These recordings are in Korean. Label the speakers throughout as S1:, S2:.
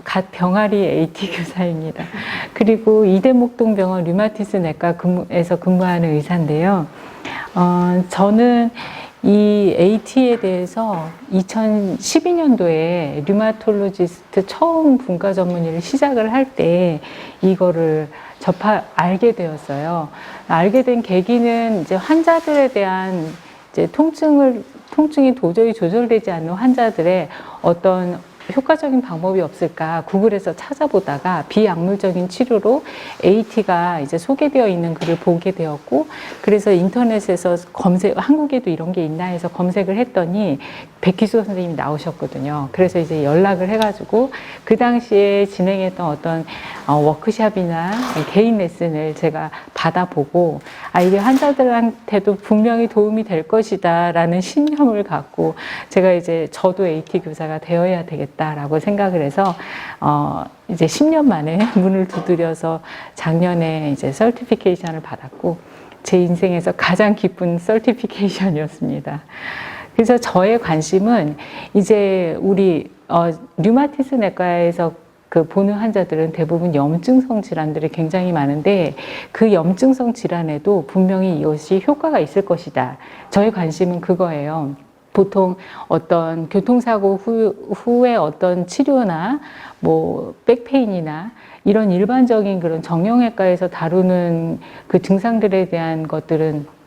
S1: 갓 병아리 AT 교사입니다. 그리고 이대목동병원 류마티스 내과에서 근무하는 의사인데요. 저는 이 AT에 대해서 2012년도에 류마톨로지스트 처음 분과 전문의를 시작을 할 때 이거를 알게 되었어요. 알게 된 계기는 이제 환자들에 대한 이제 통증이 도저히 조절되지 않는 환자들의 어떤 효과적인 방법이 없을까 구글에서 찾아보다가 비약물적인 치료로 AT가 이제 소개되어 있는 글을 보게 되었고, 그래서 인터넷에서 한국에도 이런 게 있나 해서 검색을 했더니 백기수 선생님이 나오셨거든요. 그래서 이제 연락을 해가지고 그 당시에 진행했던 어떤 워크샵이나 개인 레슨을 제가 받아보고, 이게 환자들한테도 분명히 도움이 될 것이다 라는 신념을 갖고 제가 이제 저도 AT 교사가 되어야 되겠다라고 생각을 해서 이제 10년 만에 문을 두드려서 작년에 이제 서티피케이션을 받았고, 제 인생에서 가장 기쁜 서티피케이션이었습니다. 그래서 저의 관심은 이제 우리 류마티스 내과에서 보는 환자들은 대부분 염증성 질환들이 굉장히 많은데, 그 염증성 질환에도 분명히 이것이 효과가 있을 것이다. 저의 관심은 그거예요. 보통 어떤 교통사고 후에 어떤 치료나 뭐 백페인이나 이런 일반적인 그런 정형외과에서 다루는 그 증상들에 대한 것들은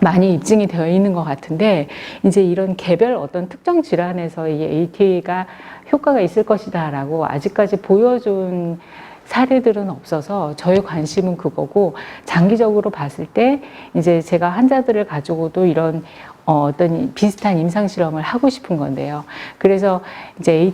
S1: 많이 입증이 되어 있는 것 같은데, 이제 이런 개별 어떤 특정 질환에서 이 AT가 효과가 있을 것이다 라고 아직까지 보여준 사례들은 없어서 저의 관심은 그거고, 장기적으로 봤을 때 이제 제가 환자들을 가지고도 이런 어떤 비슷한 임상 실험을 하고 싶은 건데요. 그래서 이제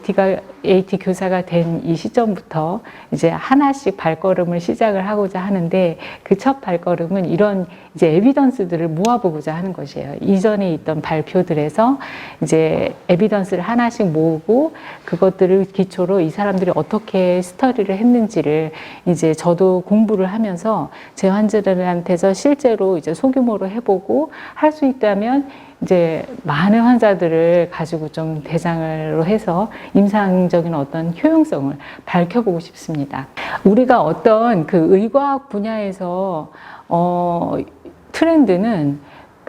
S1: AT 교사가 된 이 시점부터 이제 하나씩 발걸음을 시작을 하고자 하는데, 그 첫 발걸음은 이런 이제 에비던스들을 모아보고자 하는 것이에요. 이전에 있던 발표들에서 이제 에비던스를 하나씩 모으고 그것들을 기초로 이 사람들이 어떻게 스터디를 했는지를 이제 저도 공부를 하면서 제 환자들한테서 실제로 이제 소규모로 해보고, 할 수 있다면 이제 많은 환자들을 가지고 좀 대상으로 해서 임상적인 어떤 효용성을 밝혀보고 싶습니다. 우리가 어떤 그 의과학 분야에서 트렌드는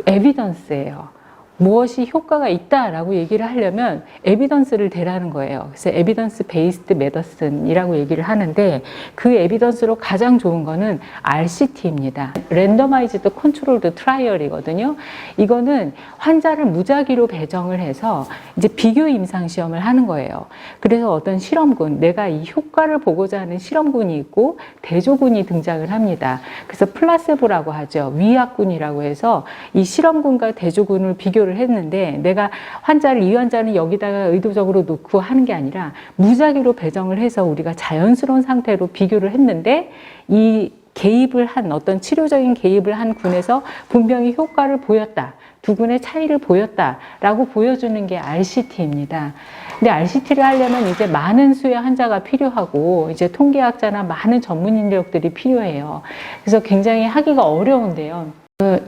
S1: 에비던스예요. 무엇이 효과가 있다라고 얘기를 하려면 에비던스를 대라는 거예요. 그래서 에비던스 베이스드 메디슨이라고 얘기를 하는데, 그 에비던스로 가장 좋은 거는 RCT입니다. 랜더마이즈드 컨트롤드 트라이얼이거든요. 이거는 환자를 무작위로 배정을 해서 이제 비교 임상 시험을 하는 거예요. 그래서 어떤 실험군, 내가 이 효과를 보고자 하는 실험군이 있고 대조군이 등장을 합니다. 그래서 플라세보라고 하죠. 위약군이라고 해서 이 실험군과 대조군을 비교를 했는데, 내가 이 환자는 여기다가 의도적으로 놓고 하는 게 아니라 무작위로 배정을 해서 우리가 자연스러운 상태로 비교를 했는데, 이 개입을 한 어떤 치료적인 개입을 한 군에서 분명히 효과를 보였다, 두 군의 차이를 보였다라고 보여주는 게 RCT입니다. 근데 RCT를 하려면 이제 많은 수의 환자가 필요하고 이제 통계학자나 많은 전문 인력들이 필요해요. 그래서 굉장히 하기가 어려운데요.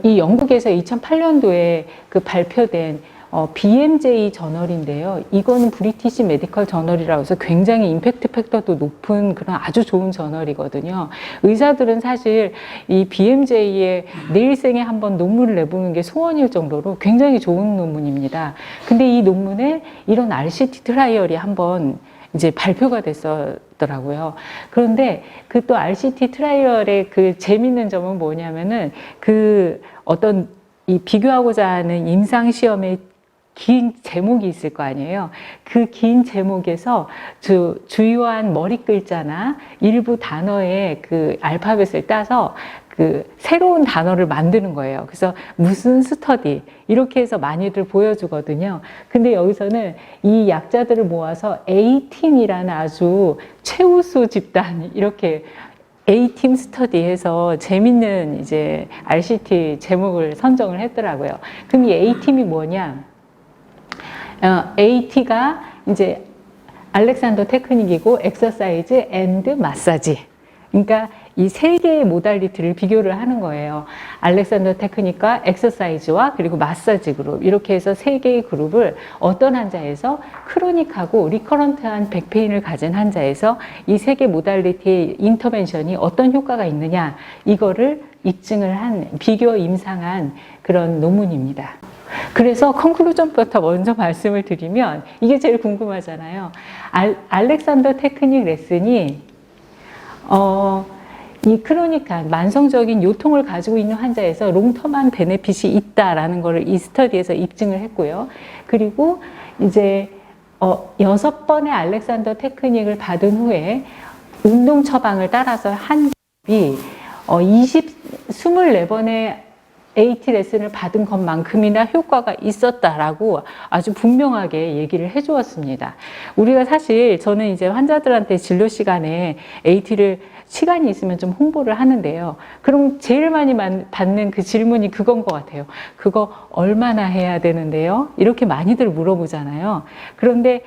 S1: 이 영국에서 2008년도에 발표된 BMJ 저널인데요. 이거는 브리티시 메디컬 저널이라고 해서 굉장히 임팩트 팩터도 높은 그런 아주 좋은 저널이거든요. 의사들은 사실 이 BMJ에 내 일생에 한번 논문을 내보는 게 소원일 정도로 굉장히 좋은 논문입니다. 근데 이 논문에 이런 RCT 트라이얼이 한번 이제 발표가 됐었더라고요. 그런데 그 또 RCT 트라이얼의 그 재밌는 점은 뭐냐면은 어떤 이 비교하고자 하는 임상 시험의 긴 제목이 있을 거 아니에요. 그 긴 제목에서 주요한 머리 글자나 일부 단어의 그 알파벳을 따서 새로운 단어를 만드는 거예요. 그래서 무슨 스터디 이렇게 해서 많이들 보여주거든요. 근데 여기서는 이 약자들을 모아서 A팀이라는 아주 최우수 집단, 이렇게 A팀 스터디해서 재밌는 이제 RCT 제목을 선정을 했더라고요. 그럼 이 A팀이 뭐냐? AT가 이제 알렉산더 테크닉이고 엑서사이즈 앤드 마사지. 그러니까 이 세 개의 모달리티를 비교를 하는 거예요. 알렉산더 테크닉과 엑서사이즈와 그리고 마사지 그룹, 이렇게 해서 세 개의 그룹을 어떤 환자에서 크로닉하고 리커런트한 백페인을 가진 환자에서 이 세 개 모달리티의 인터벤션이 어떤 효과가 있느냐, 이거를 입증을 한, 비교 임상한 그런 논문입니다. 그래서 컨클루전부터 먼저 말씀을 드리면 이게 제일 궁금하잖아요. 알렉산더 테크닉 레슨이 이 크로닉한 만성적인 요통을 가지고 있는 환자에서 롱텀한 베네핏이 있다라는 것을 이 스터디에서 입증을 했고요. 그리고 이제 6번의 알렉산더 테크닉을 받은 후에 운동 처방을 따라서 한 집이 24번의 AT 레슨을 받은 것만큼이나 효과가 있었다라고 아주 분명하게 얘기를 해 주었습니다. 우리가 사실 저는 이제 환자들한테 진료 시간에 AT를 시간이 있으면 좀 홍보를 하는데요. 그럼 제일 많이 받는 그 질문이 그건 것 같아요. 그거 얼마나 해야 되는데요? 이렇게 많이들 물어보잖아요. 그런데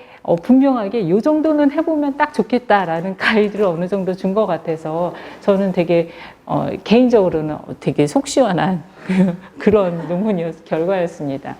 S1: 분명하게 이 정도는 해보면 딱 좋겠다라는 가이드를 어느 정도 준 것 같아서 저는 되게 개인적으로는 되게 속 시원한 그런 결과였습니다.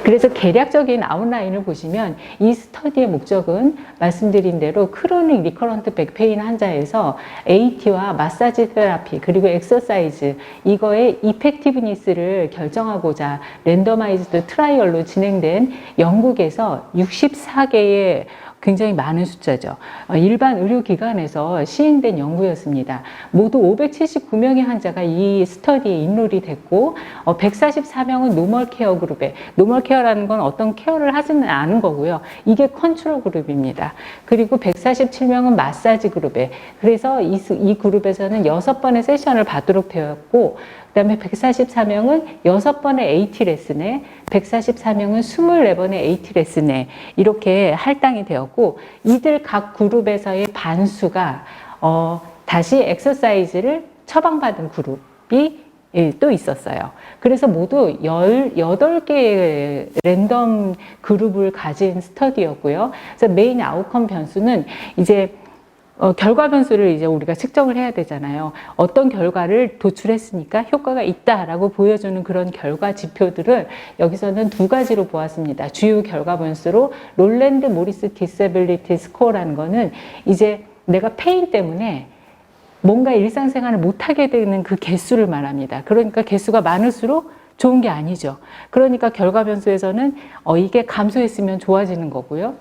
S1: 그래서 개략적인 아웃라인을 보시면 이 스터디의 목적은 말씀드린 대로 크로닉 리커런트 백페인 환자에서 AT와 마사지 테라피 그리고 엑서사이즈 이거의 이펙티브니스를 결정하고자 랜더마이즈드 트라이얼로 진행된 영국에서 64개의 굉장히 많은 숫자죠. 일반 의료기관에서 시행된 연구였습니다. 모두 579명의 환자가 이 스터디에 인롤이 됐고 144명은 노멀 케어 그룹에, 노멀 케어라는 건 어떤 케어를 하지는 않은 거고요. 이게 컨트롤 그룹입니다. 그리고 147명은 마사지 그룹에, 그래서 이 그룹에서는 6번의 세션을 받도록 되었고, 그 다음에 144명은 6번의 AT 레슨에, 144명은 24번의 AT 레슨에 이렇게 할당이 되었고, 이들 각 그룹에서의 반수가 다시 엑서사이즈를 처방받은 그룹이 또 있었어요. 그래서 모두 18개의 랜덤 그룹을 가진 스터디였고요. 그래서 메인 아웃컴 변수는 이제 결과 변수를 이제 우리가 측정을 해야 되잖아요. 어떤 결과를 도출했으니까 효과가 있다라고 보여주는 그런 결과 지표들을 여기서는 두 가지로 보았습니다. 주요 결과 변수로 롤랜드 모리스 디세빌리티 스코어라는 거는 이제 내가 페인 때문에 뭔가 일상생활을 못하게 되는 그 개수를 말합니다. 그러니까 개수가 많을수록 좋은 게 아니죠. 그러니까 결과 변수에서는 이게 감소했으면 좋아지는 거고요.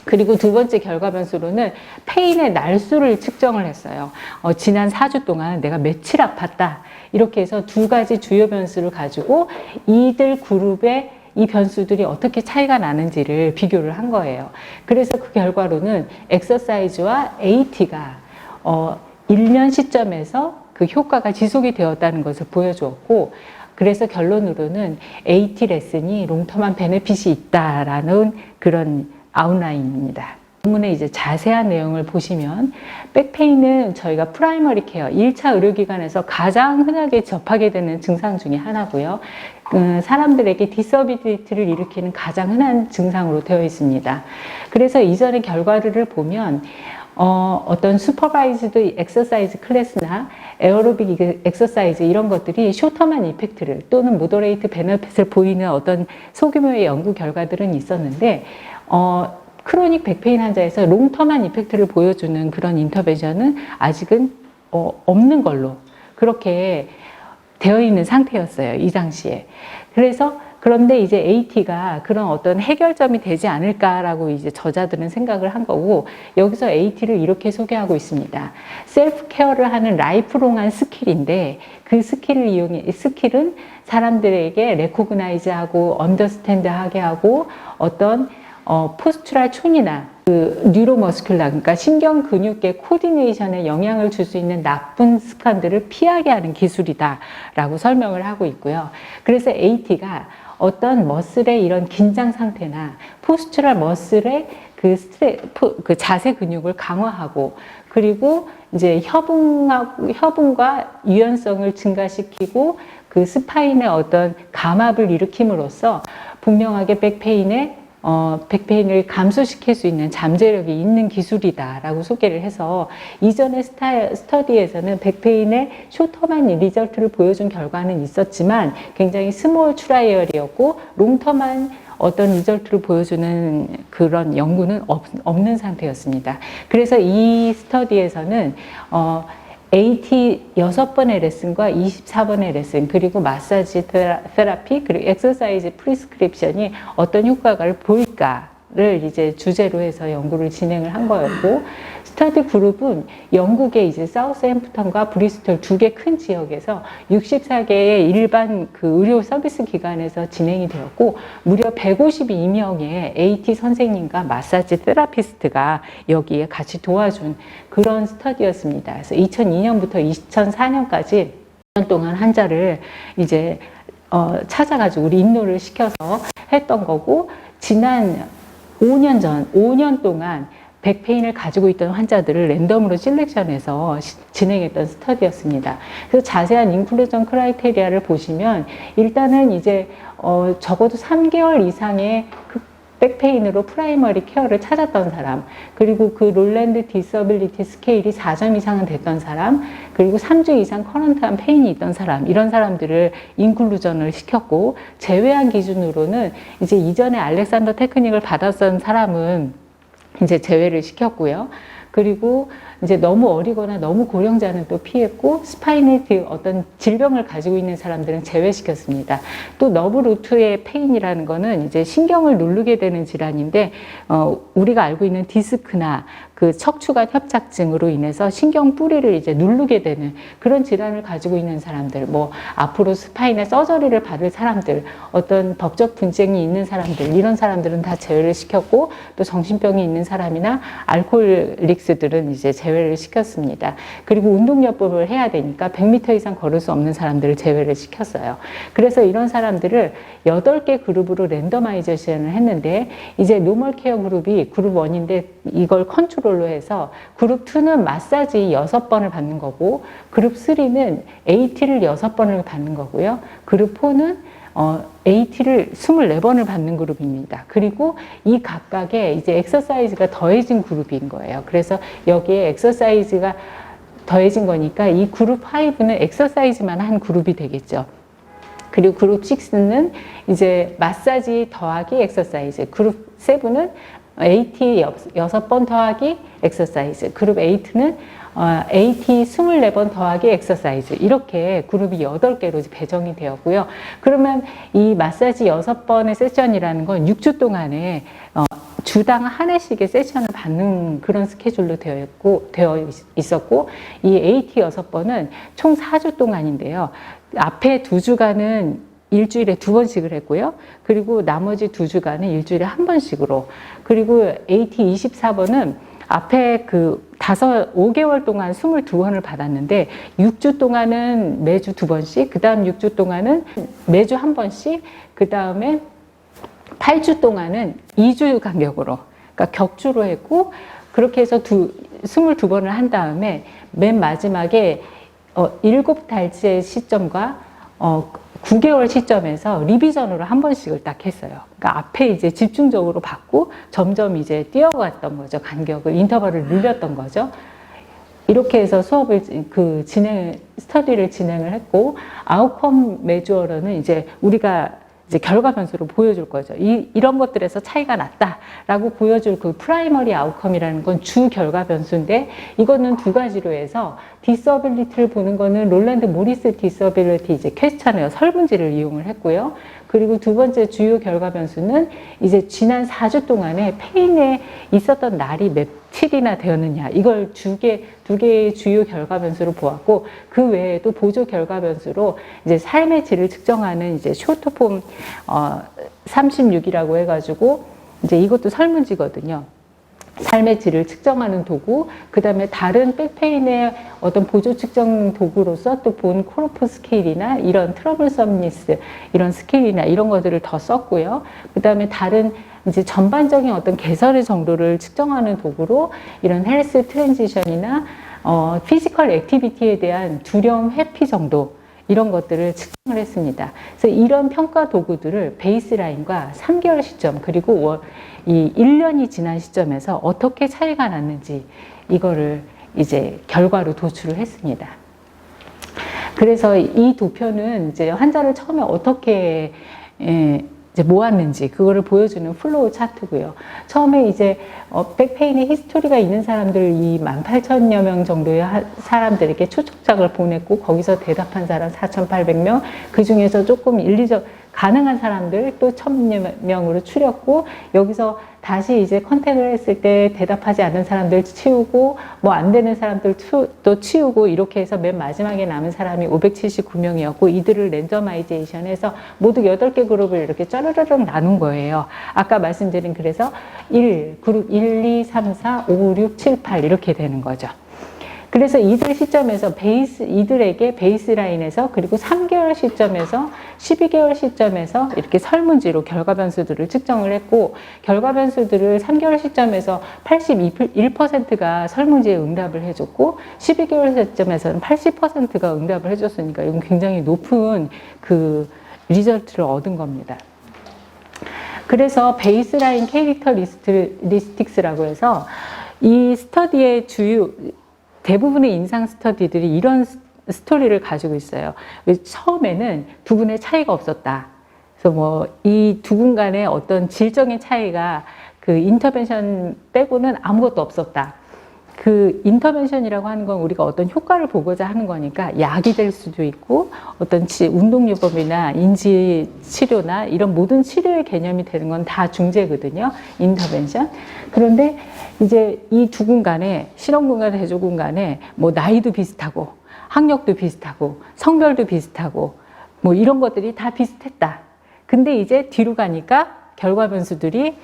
S1: 그리고 두 번째 결과 변수로는 페인의 날수를 측정을 했어요. 지난 4주 동안 내가 며칠 아팠다. 이렇게 해서 두 가지 주요 변수를 가지고 이들 그룹의 이 변수들이 어떻게 차이가 나는지를 비교를 한 거예요. 그래서 그 결과로는 엑서사이즈와 AT가 1년 시점에서 그 효과가 지속이 되었다는 것을 보여주었고, 그래서 결론으로는 AT 레슨이 롱텀한 베네핏이 있다라는 그런 아웃라인입니다. 본문에 이제 자세한 내용을 보시면 백페인은 저희가 프라이머리 케어 1차 의료기관에서 가장 흔하게 접하게 되는 증상 중에 하나고요. 사람들에게 디서비리티를 일으키는 가장 흔한 증상으로 되어 있습니다. 그래서 이전의 결과를 보면 어떤 슈퍼바이즈드 엑서사이즈 클래스나 에어로빅 엑서사이즈 이런 것들이 쇼터만 이펙트를 또는 모더레이트 베네핏을 보이는 어떤 소규모의 연구 결과들은 있었는데 크로닉 백페인 환자에서 롱텀한 이펙트를 보여주는 그런 인터벤션은 아직은 없는 걸로 그렇게 되어 있는 상태였어요. 이 당시에. 그런데 이제 AT가 그런 어떤 해결점이 되지 않을까라고 이제 저자들은 생각을 한 거고, 여기서 AT를 이렇게 소개하고 있습니다. 셀프 케어를 하는 라이프롱한 스킬인데, 그 스킬은 사람들에게 레코그나이즈하고 언더스탠드하게 하고 어떤 포스추럴 촌이나 그 뉴로머스큘라, 그러니까 신경 근육계 코디네이션에 영향을 줄 수 있는 나쁜 습관들을 피하게 하는 기술이다라고 설명을 하고 있고요. 그래서 AT가 어떤 머슬의 이런 긴장 상태나 포스추럴 머슬의 그 자세 근육을 강화하고, 그리고 이제 협응과 유연성을 증가시키고 그 스파인의 어떤 감압을 일으킴으로써 분명하게 백페인에 백페인을 감소시킬 수 있는 잠재력이 있는 기술이다라고 소개를 해서 이전의 스터디에서는 백페인의 쇼터만 리절트를 보여준 결과는 있었지만 굉장히 스몰 트라이얼이었고 롱터만 어떤 리절트를 보여주는 그런 연구는 없는 상태였습니다. 그래서 이 스터디에서는 AT 6번의 레슨과 24번의 레슨, 그리고 마사지 테라피, 그리고 엑서사이즈 프리스크립션이 어떤 효과를 보일까를 이제 주제로 해서 연구를 진행을 한 거였고, 스터디 그룹은 영국의 이제 사우스햄프턴과 브리스톨 두 개 큰 지역에서 64개의 일반 그 의료 서비스 기관에서 진행이 되었고, 무려 152명의 AT 선생님과 마사지 테라피스트가 여기에 같이 도와준 그런 스터디였습니다. 그래서 2002년부터 2004년까지 1년 동안 환자를 이제 찾아가지고 우리 인노를 시켜서 했던 거고, 지난 5년 동안 백페인을 가지고 있던 환자들을 랜덤으로 실렉션해서 진행했던 스터디였습니다. 그래서 자세한 인클루전 크라이테리아를 보시면 일단은 이제 적어도 3개월 이상의 백페인으로 프라이머리 케어를 찾았던 사람, 그리고 그 롤랜드 디서빌리티 스케일이 4점 이상은 됐던 사람, 그리고 3주 이상 커런트한 페인이 있던 사람, 이런 사람들을 인클루전을 시켰고, 제외한 기준으로는 이제 이전에 알렉산더 테크닉을 받았던 사람은 이제 제외를 시켰고요. 그리고 이제 너무 어리거나 너무 고령자는 또 피했고, 스파이네트 어떤 질병을 가지고 있는 사람들은 제외시켰습니다. 또 너브 루트의 페인이라는 거는 이제 신경을 누르게 되는 질환인데, 우리가 알고 있는 디스크나 그 척추관 협착증으로 인해서 신경 뿌리를 이제 누르게 되는 그런 질환을 가지고 있는 사람들, 뭐 앞으로 스파인에 서저리를 받을 사람들, 어떤 법적 분쟁이 있는 사람들, 이런 사람들은 다 제외를 시켰고, 또 정신병이 있는 사람이나 알코올릭스들은 이제 제외를 시켰습니다. 그리고 운동요법을 해야 되니까 100m 이상 걸을 수 없는 사람들을 제외를 시켰어요. 그래서 이런 사람들을 8개 그룹으로 랜더마이제이션을 했는데, 이제 노멀 케어 그룹이 그룹 1인데 이걸 컨트롤로 해서 그룹 2는 마사지 6번을 받는 거고, 그룹 3는 AT를 6번을 받는 거고요. 그룹 4는 AT를 24번을 받는 그룹입니다. 그리고 이 각각에 이제 엑서사이즈가 더해진 그룹인 거예요. 그래서 여기에 엑서사이즈가 더해진 거니까 이 그룹 5는 엑서사이즈만 한 그룹이 되겠죠. 그리고 그룹 6는 이제 마사지 더하기 엑서사이즈, 그룹 7은 AT 6번 더하기 엑서사이즈, 그룹 8는 AT 24번 더하기 엑서사이즈, 이렇게 그룹이 8개로 배정이 되었고요. 그러면 이 마사지 6번의 세션이라는 건 6주 동안에 주당 한 회씩의 세션을 받는 그런 스케줄로 되어 있었고, 이 AT 6번은 총 4주 동안인데요. 앞에 2주간은 일주일에 2번씩을 했고요. 그리고 나머지 2주간은 일주일에 1번씩으로. 그리고 AT 24번은 앞에 5개월 동안 22번을 받았는데, 6주 동안은 매주 2번씩, 그 다음 6주 동안은 매주 1번씩, 그 다음에 8주 동안은 2주 간격으로, 그러니까 격주로 했고, 그렇게 해서 22번을 한 다음에 맨 마지막에 7달째 시점과 9개월 시점에서 리비전으로 1번씩을 딱 했어요. 그러니까 앞에 이제 집중적으로 받고 점점 이제 뛰어갔던 거죠. 간격을, 인터벌을 늘렸던 거죠. 이렇게 해서 수업을 스터디를 진행을 했고, 아웃컴 메주어로는 이제 우리가 이제 결과 변수로 보여줄 거죠. 이런 것들에서 차이가 났다라고 보여줄 그 프라이머리 아웃컴이라는 건 주 결과 변수인데, 이거는 2가지로 해서 디서빌리티를 보는 거는 롤랜드 모리스 디서빌리티 이제 퀘스천이어 설문지를 이용을 했고요. 그리고 2번째 주요 결과 변수는 이제 지난 4주 동안에 페인에 있었던 날이 며칠이나 되었느냐, 이걸 두 개의 주요 결과 변수로 보았고, 그 외에도 보조 결과 변수로 이제 삶의 질을 측정하는 이제 쇼트폼 36이라고 해가지고, 이제 이것도 설문지거든요. 삶의 질을 측정하는 도구, 그 다음에 다른 백페인의 어떤 보조 측정 도구로서 또 본 코르프 스케일이나 이런 트러블섬니스 이런 스케일이나 이런 것들을 더 썼고요. 그 다음에 다른 이제 전반적인 어떤 개선의 정도를 측정하는 도구로 이런 헬스 트랜지션이나 피지컬 액티비티에 대한 두려움 회피 정도, 이런 것들을 측정을 했습니다. 그래서 이런 평가 도구들을 베이스라인과 3개월 시점 그리고 이 1년이 지난 시점에서 어떻게 차이가 났는지 이거를 이제 결과로 도출을 했습니다. 그래서 이 도표는 이제 환자를 처음에 어떻게 이제 모았는지 그거를 보여주는 플로우 차트고요. 처음에 이제 백페인의 히스토리가 있는 사람들 이 18,000여 명 정도의 사람들에게 초청장을 보냈고 거기서 대답한 사람 4,800명 그 중에서 조금 가능한 사람들 또 1,000명으로 추렸고 여기서 다시 이제 컨택을 했을 때 대답하지 않는 사람들 치우고 뭐 안 되는 사람들 또 치우고 이렇게 해서 맨 마지막에 남은 사람이 579명이었고 이들을 랜더마이제이션해서 모두 8개 그룹을 이렇게 짜르르륵 나눈 거예요. 아까 말씀드린 그래서 그룹 1, 2, 3, 4, 5, 6, 7, 8 이렇게 되는 거죠. 그래서 이들 시점에서 이들에게 베이스라인에서 그리고 3개월 시점에서 12개월 시점에서 이렇게 설문지로 결과 변수들을 측정을 했고 결과 변수들을 3개월 시점에서 81%가 설문지에 응답을 해줬고 12개월 시점에서는 80%가 응답을 해줬으니까 이건 굉장히 높은 그 리절트를 얻은 겁니다. 그래서 베이스라인 캐릭터리스틱스라고 해서 이 스터디의 대부분의 임상 스터디들이 이런 스토리를 가지고 있어요. 처음에는 두 분의 차이가 없었다. 그래서 뭐 이 두 분 간의 어떤 질적인 차이가 그 인터벤션 빼고는 아무것도 없었다. 그 인터벤션이라고 하는 건 우리가 어떤 효과를 보고자 하는 거니까 약이 될 수도 있고 어떤 운동요법이나 인지 치료나 이런 모든 치료의 개념이 되는 건 다 중재거든요. 인터벤션. 그런데 이제 이 두 군 간에 실험군과 대조군 간에 뭐 나이도 비슷하고 학력도 비슷하고 성별도 비슷하고 뭐 이런 것들이 다 비슷했다. 근데 이제 뒤로 가니까 결과 변수들이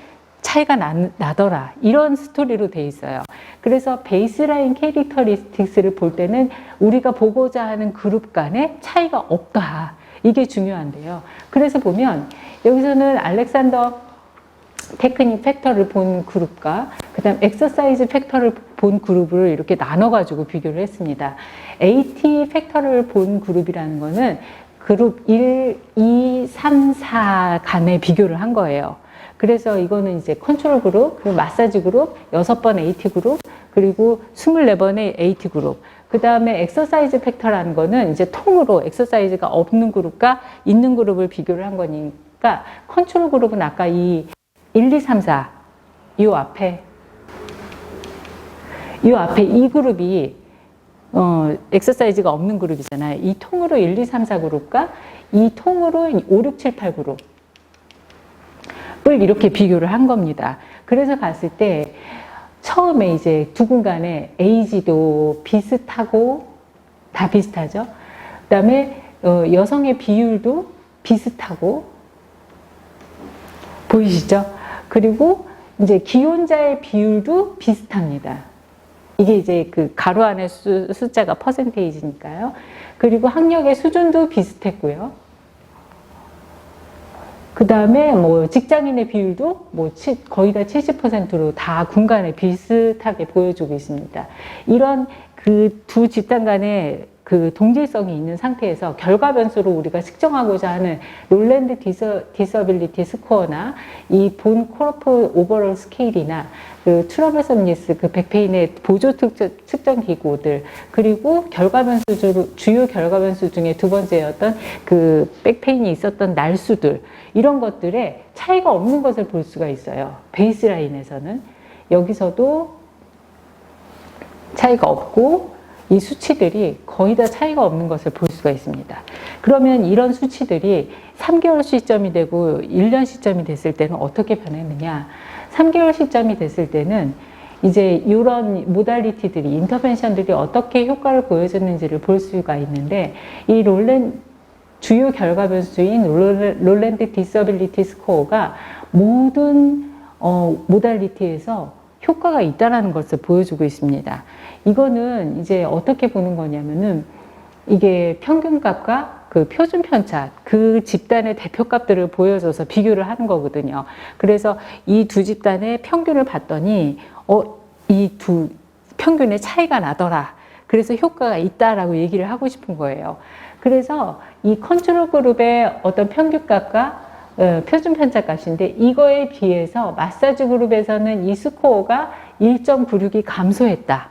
S1: 차이가 나더라. 이런 스토리로 돼 있어요. 그래서 베이스라인 캐릭터리스틱스를 볼 때는 우리가 보고자 하는 그룹 간에 차이가 없다. 이게 중요한데요. 그래서 보면 여기서는 알렉산더 테크닉 팩터를 본 그룹과 그다음 엑서사이즈 팩터를 본 그룹을 이렇게 나눠가지고 비교를 했습니다. AT 팩터를 본 그룹이라는 거는 그룹 1, 2, 3, 4 간의 비교를 한 거예요. 그래서 이거는 이제 컨트롤 그룹, 그리고 마사지 그룹, 6번 AT 그룹, 그리고 24번의 AT 그룹. 그 다음에 엑서사이즈 팩터라는 거는 이제 통으로 엑서사이즈가 없는 그룹과 있는 그룹을 비교를 한 거니까 컨트롤 그룹은 아까 이 1, 2, 3, 4, 이 앞에 이 그룹이 엑서사이즈가 없는 그룹이잖아요. 이 통으로 1, 2, 3, 4 그룹과 이 통으로 5, 6, 7, 8 그룹을 이렇게 비교를 한 겁니다. 그래서 봤을 때 처음에 이제 두 군 간의 에이지도 비슷하고 다 비슷하죠. 그다음에 여성의 비율도 비슷하고 보이시죠? 그리고 이제 기혼자의 비율도 비슷합니다. 이게 이제 그 가로 안의 숫자가 퍼센테이지니까요. 그리고 학력의 수준도 비슷했고요. 그 다음에 뭐 직장인의 비율도 뭐 거의 다 70%로 다 군간에 비슷하게 보여주고 있습니다. 이런 그 두 집단 간의 그 동질성이 있는 상태에서 결과 변수로 우리가 측정하고자 하는 롤랜드 디서빌리티 스코어나 이 본 코르프 오버롤 스케일이나 그 트러블섬니스 그 백페인의 보조 측정 기구들 그리고 주요 결과 변수 중에 두 번째였던 그 백페인이 있었던 날수들 이런 것들에 차이가 없는 것을 볼 수가 있어요. 베이스라인에서는 여기서도 차이가 없고 이 수치들이 거의 다 차이가 없는 것을 볼 수가 있습니다. 그러면 이런 수치들이 3개월 시점이 되고 1년 시점이 됐을 때는 어떻게 변했느냐? 3개월 시점이 됐을 때는 이제 이런 모달리티들이, 인터벤션들이 어떻게 효과를 보여줬는지를 볼 수가 있는데 이 주요 결과 변수인 롤랜드 디서빌리티 스코어가 모든 모달리티에서 효과가 있다라는 것을 보여주고 있습니다. 이거는 이제 어떻게 보는 거냐면은 이게 평균값과 그 표준 편차, 그 집단의 대표값들을 보여줘서 비교를 하는 거거든요. 그래서 이 두 집단의 평균을 봤더니 이 평균의 차이가 나더라. 그래서 효과가 있다라고 얘기를 하고 싶은 거예요. 그래서 이 컨트롤 그룹의 어떤 평균값과 표준 편차값인데 이거에 비해서 마사지 그룹에서는 이 스코어가 1.96이 감소했다.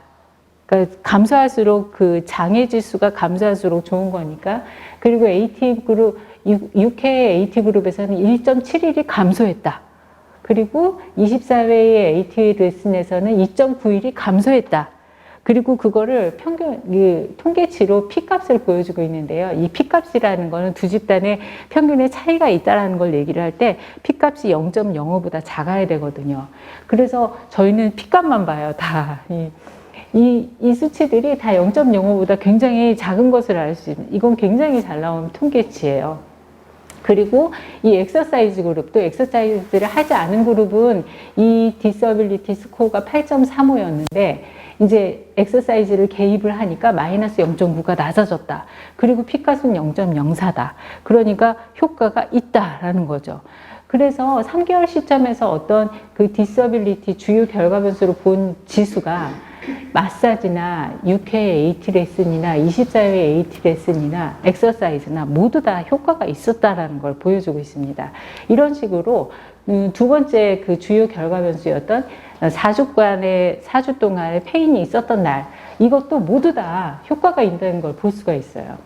S1: 그러니까 감소할수록 그 장애 지수가 감소할수록 좋은 거니까. 그리고 AT 그룹, UK AT 그룹에서는 1.71이 감소했다. 그리고 24회의 AT 레슨에서는 2.91이 감소했다. 그리고 그거를 평균, 통계치로 P값을 보여주고 있는데요. 이 P값이라는 거는 두 집단의 평균의 차이가 있다는 걸 얘기를 할 때 P값이 0.05보다 작아야 되거든요. 그래서 저희는 P값만 봐요, 다. 이 수치들이 다 0.05보다 굉장히 작은 것을 알 수 있는, 이건 굉장히 잘 나온 통계치예요. 그리고 이 엑서사이즈 그룹도 엑서사이즈를 하지 않은 그룹은 이 디서빌리티 스코어가 8.35였는데 이제 엑서사이즈를 개입을 하니까 마이너스 0.9가 낮아졌다. 그리고 P값은 0.04다. 그러니까 효과가 있다라는 거죠. 그래서 3개월 시점에서 어떤 그 디서빌리티 주요 결과 변수로 본 지수가 마사지나 6회 AT 레슨이나 24회 AT 레슨이나 엑서사이즈나 모두 다 효과가 있었다라는 걸 보여주고 있습니다. 이런 식으로 두 번째 그 주요 결과 변수였던 4주 동안의 페인이 있었던 날, 이것도 모두 다 효과가 있다는 걸 볼 수가 있어요.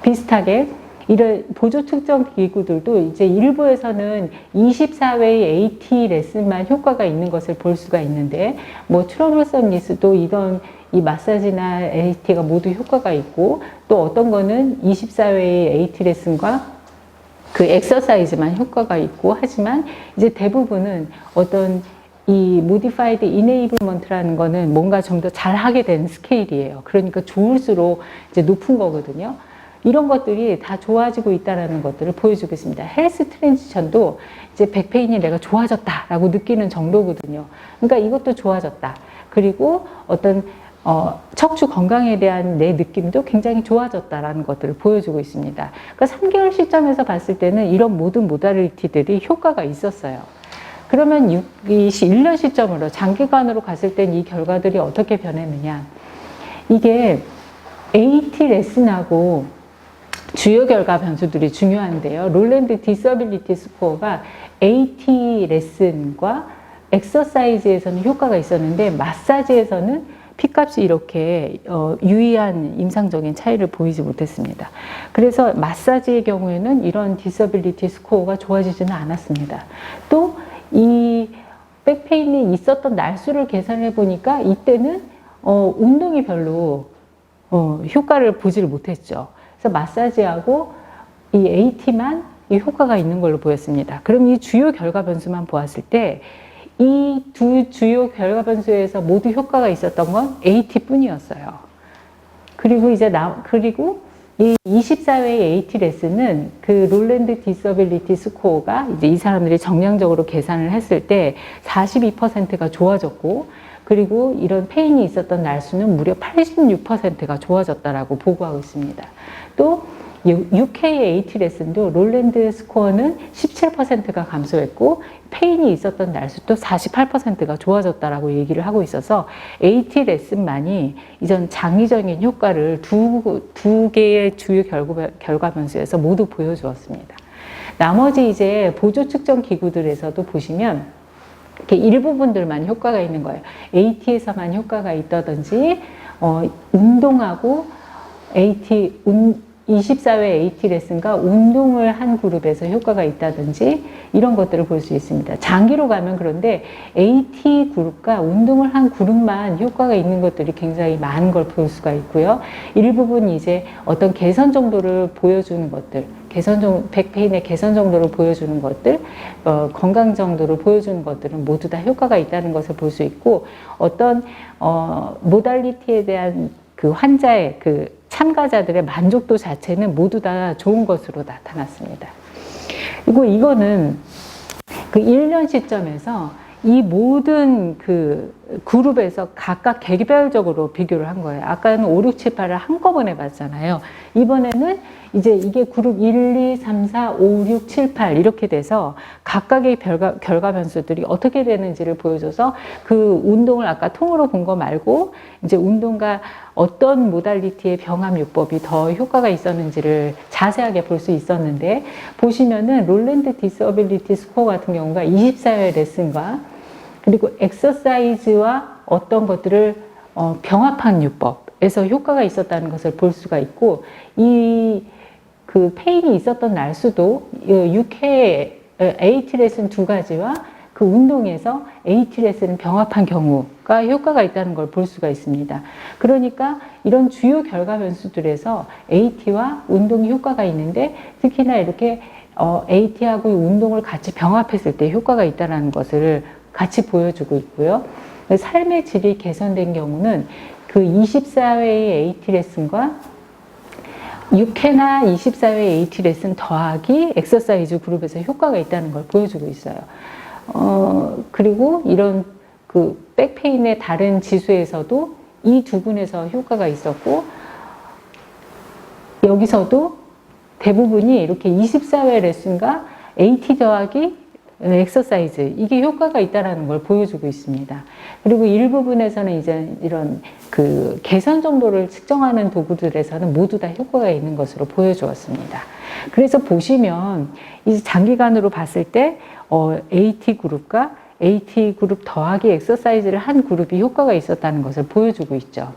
S1: 비슷하게 이런 보조 측정 기구들도 이제 일부에서는 24회의 AT 레슨만 효과가 있는 것을 볼 수가 있는데, 뭐 트러블섬 리스도 이런 이 마사지나 AT가 모두 효과가 있고, 또 어떤 거는 24회의 AT 레슨과 그 엑서사이즈만 효과가 있고, 하지만 이제 대부분은 어떤 이 Modified Enablement라는 거는 뭔가 좀 더 잘하게 되는 스케일이에요. 그러니까 좋을수록 이제 높은 거거든요. 이런 것들이 다 좋아지고 있다는 것들을 보여주고 있습니다. 헬스 트랜지션도 이제 백페인이 내가 좋아졌다라고 느끼는 정도거든요. 그러니까 이것도 좋아졌다. 그리고 어떤 척추 건강에 대한 내 느낌도 굉장히 좋아졌다라는 것들을 보여주고 있습니다. 그러니까 3개월 시점에서 봤을 때는 이런 모든 모다리티들이 효과가 있었어요. 그러면 1년 시점으로 장기간으로 갔을 땐 이 결과들이 어떻게 변했느냐. 이게 AT 레슨하고 주요 결과 변수들이 중요한데요. 롤랜드 디서빌리티 스코어가 AT 레슨과 엑서사이즈에서는 효과가 있었는데 마사지에서는 P값이 이렇게 유의한 임상적인 차이를 보이지 못했습니다. 그래서 마사지의 경우에는 이런 디서빌리티 스코어가 좋아지지는 않았습니다. 또 이 백페인이 있었던 날수를 계산해 보니까 이때는 운동이 별로 효과를 보지를 못했죠. 그래서 마사지하고 이 AT만 이 효과가 있는 걸로 보였습니다. 그럼 이 주요 결과 변수만 보았을 때 이 두 주요 결과 변수에서 모두 효과가 있었던 건 AT 뿐이었어요. 그리고 그리고 이 24회의 AT 레슨은 그 롤랜드 디서빌리티 스코어가 이제 이 사람들이 정량적으로 계산을 했을 때 42%가 좋아졌고, 그리고 이런 페인이 있었던 날수는 무려 86%가 좋아졌다라고 보고하고 있습니다. 또 UK AT 레슨도 롤랜드 스코어는 17%가 감소했고 페인이 있었던 날수도 48%가 좋아졌다라고 얘기를 하고 있어서 AT 레슨만이 이전 장기적인 효과를 두 개의 주요 결과 변수에서 모두 보여주었습니다. 나머지 이제 보조 측정 기구들에서도 보시면 이렇게 일부분들만 효과가 있는 거예요. AT에서만 효과가 있다든지, 운동하고 24회 AT 레슨과 운동을 한 그룹에서 효과가 있다든지 이런 것들을 볼 수 있습니다. 장기로 가면 그런데 AT 그룹과 운동을 한 그룹만 효과가 있는 것들이 굉장히 많은 걸 볼 수가 있고요. 일부분 이제 어떤 개선 정도를 보여주는 것들, 백페인의 개선 정도를 보여주는 것들, 건강 정도를 보여주는 것들은 모두 다 효과가 있다는 것을 볼 수 있고, 어떤 모달리티에 대한 그 환자의 그 참가자들의 만족도 자체는 모두 다 좋은 것으로 나타났습니다. 그리고 이거는 그 1년 시점에서 이 모든 그 그룹에서 각각 개별적으로 비교를 한 거예요. 아까는 5, 6, 7, 8을 한꺼번에 봤잖아요. 이번에는 이제 이게 그룹 1, 2, 3, 4, 5, 6, 7, 8 이렇게 돼서 각각의 결과 변수들이 어떻게 되는지를 보여줘서 그 운동을 아까 통으로 본 거 말고 이제 운동과 어떤 모달리티의 병합요법이 더 효과가 있었는지를 자세하게 볼 수 있었는데, 보시면은 롤랜드 디서빌리티 스코어 같은 경우가 24회 레슨과 그리고 엑서사이즈와 어떤 것들을 병합한 요법에서 효과가 있었다는 것을 볼 수가 있고, 그 페인이 있었던 날수도 6회 AT 레슨 2가지와 그 운동에서 AT 레슨을 병합한 경우가 효과가 있다는 걸 볼 수가 있습니다. 그러니까 이런 주요 결과 변수들에서 AT와 운동이 효과가 있는데, 특히나 이렇게 AT하고 운동을 같이 병합했을 때 효과가 있다는 것을 같이 보여주고 있고요. 삶의 질이 개선된 경우는 그 24회의 AT 레슨과 6회나 24회 AT 레슨 더하기 엑서사이즈 그룹에서 효과가 있다는 걸 보여주고 있어요. 그리고 이런 그 백페인의 다른 지수에서도 이 두 군에서 효과가 있었고, 여기서도 대부분이 이렇게 24회 레슨과 AT 더하기 엑서사이즈, 이게 효과가 있다는 걸 보여주고 있습니다. 그리고 일부분에서는 이제 이런 그 개선 정도를 측정하는 도구들에서는 모두 다 효과가 있는 것으로 보여주었습니다. 그래서 보시면 이제 장기간으로 봤을 때 AT 그룹과 AT 그룹 더하기 엑서사이즈를 한 그룹이 효과가 있었다는 것을 보여주고 있죠.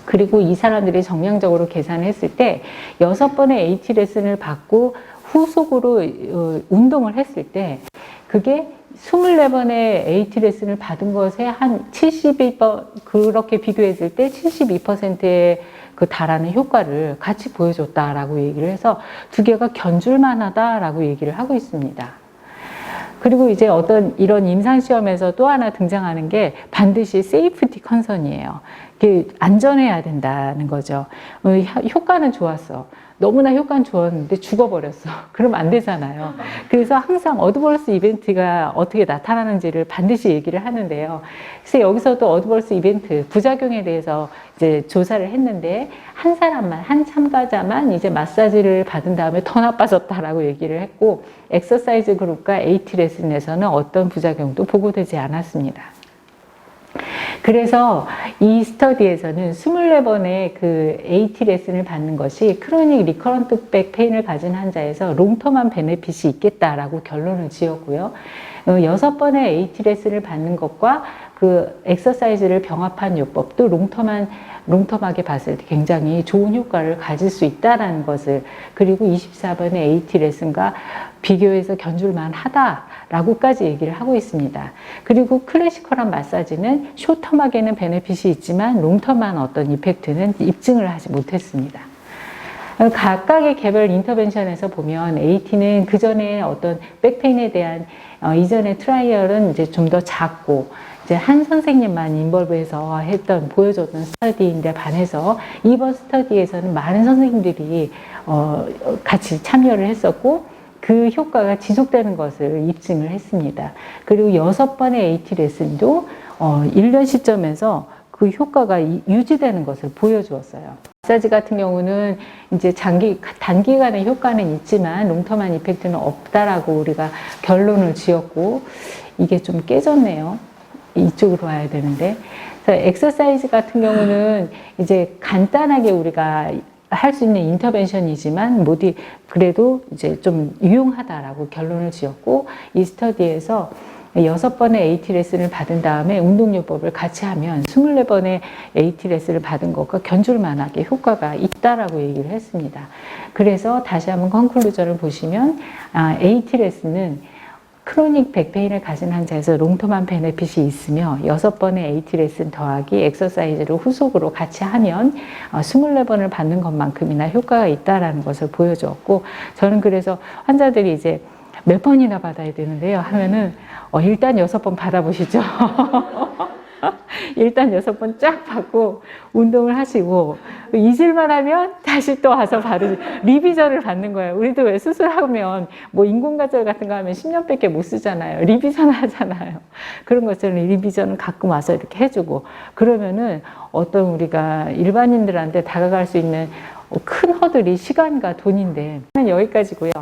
S1: 그리고 이 사람들이 정량적으로 계산했을 때 6번의 AT 레슨을 받고 후속으로 운동을 했을 때 그게 24번의 AT 레슨을 받은 것에 한 72번, 그렇게 비교했을 때 72%의 그 달하는 효과를 같이 보여줬다라고 얘기를 해서 두 개가 견줄만 하다라고 얘기를 하고 있습니다. 그리고 이제 어떤 이런 임상시험에서 또 하나 등장하는 게 반드시 세이프티 컨선이에요. 이게 안전해야 된다는 거죠. 효과는 좋았어. 너무나 효과는 좋았는데 죽어버렸어. 그러면 안 되잖아요. 그래서 항상 어드버스 이벤트가 어떻게 나타나는지를 반드시 얘기를 하는데요. 그래서 여기서도 어드버스 이벤트, 부작용에 대해서 이제 조사를 했는데, 한 사람만, 한 참가자만 이제 마사지를 받은 다음에 더 나빠졌다라고 얘기를 했고, 엑서사이즈 그룹과 AT 레슨에서는 어떤 부작용도 보고되지 않았습니다. 그래서 이 스터디에서는 24번의 그 AT 레슨을 받는 것이 크로닉 리커런트 백 페인을 가진 환자에서 롱텀한 베네핏이 있겠다라고 결론을 지었고요. 6번의 AT 레슨을 받는 것과 그 엑서사이즈를 병합한 요법도 롱텀하게 봤을 때 굉장히 좋은 효과를 가질 수 있다는 것을, 그리고 24번의 AT 레슨과 비교해서 견줄만 하다라고까지 얘기를 하고 있습니다. 그리고 클래시컬한 마사지는 숏텀하게는 베네핏이 있지만 롱텀한 어떤 이펙트는 입증을 하지 못했습니다. 각각의 개별 인터벤션에서 보면 AT는 그 전에 어떤 백페인에 대한 이전의 트라이얼은 이제 좀 더 작고 이제 한 선생님만 인볼브해서 보여줬던 스터디인데 반해서 이번 스터디에서는 많은 선생님들이 같이 참여를 했었고 그 효과가 지속되는 것을 입증을 했습니다. 그리고 6번의 AT 레슨도 1년 시점에서 그 효과가 유지되는 것을 보여주었어요. 마사지 같은 경우는 이제 단기간의 효과는 있지만 롱텀한 이펙트는 없다라고 우리가 결론을 지었고, 이게 좀 깨졌네요. 이쪽으로 와야 되는데. 그래서 엑서사이즈 같은 경우는 이제 간단하게 우리가 할 수 있는 인터벤션이지만 그래도 이제 좀 유용하다라고 결론을 지었고, 이 스터디에서 6번의 AT 레슨을 받은 다음에 운동요법을 같이 하면 24번의 AT 레슨을 받은 것과 견줄만하게 효과가 있다라고 얘기를 했습니다. 그래서 다시 한번 컨클루전을 보시면 AT 레슨은 크로닉 백페인을 가진 환자에서 롱텀한 베네핏이 있으며 6번의 AT 레슨 더하기 엑서사이즈를 후속으로 같이 하면 24번을 받는 것만큼이나 효과가 있다라는 것을 보여주었고, 저는 그래서 환자들이 이제 몇 번이나 받아야 되는데요 하면은 일단 6번 받아보시죠. 일단 6번 쫙 받고 운동을 하시고, 잊을만 하면 다시 또 와서 바로 리비전을 받는 거예요. 우리도 왜 수술하면 뭐 인공관절 같은 거 하면 10년밖에 못 쓰잖아요. 리비전 하잖아요. 그런 것처럼 리비전을 가끔 와서 이렇게 해주고 그러면은 어떤 우리가 일반인들한테 다가갈 수 있는 큰 허들이 시간과 돈인데 여기까지고요.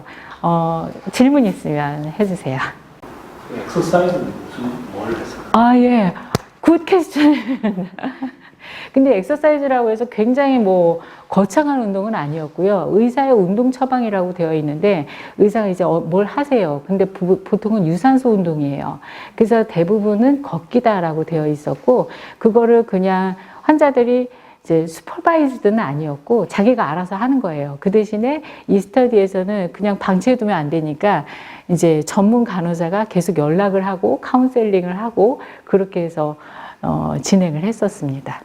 S1: 질문 있으면 해주세요.
S2: 엑서사이즈는 뭘 했어요?
S1: 아, 예. 굿 퀘스천. 근데 엑서사이즈라고 해서 굉장히 뭐 거창한 운동은 아니었고요. 의사의 운동 처방이라고 되어 있는데 의사가 이제 뭘 하세요. 근데 보통은 유산소 운동이에요. 그래서 대부분은 걷기다라고 되어 있었고 그거를 그냥 환자들이 이제 슈퍼바이즈드는 아니었고 자기가 알아서 하는 거예요. 그 대신에 이 스터디에서는 그냥 방치해두면 안 되니까 이제 전문 간호사가 계속 연락을 하고 카운셀링을 하고 그렇게 해서 진행을 했었습니다.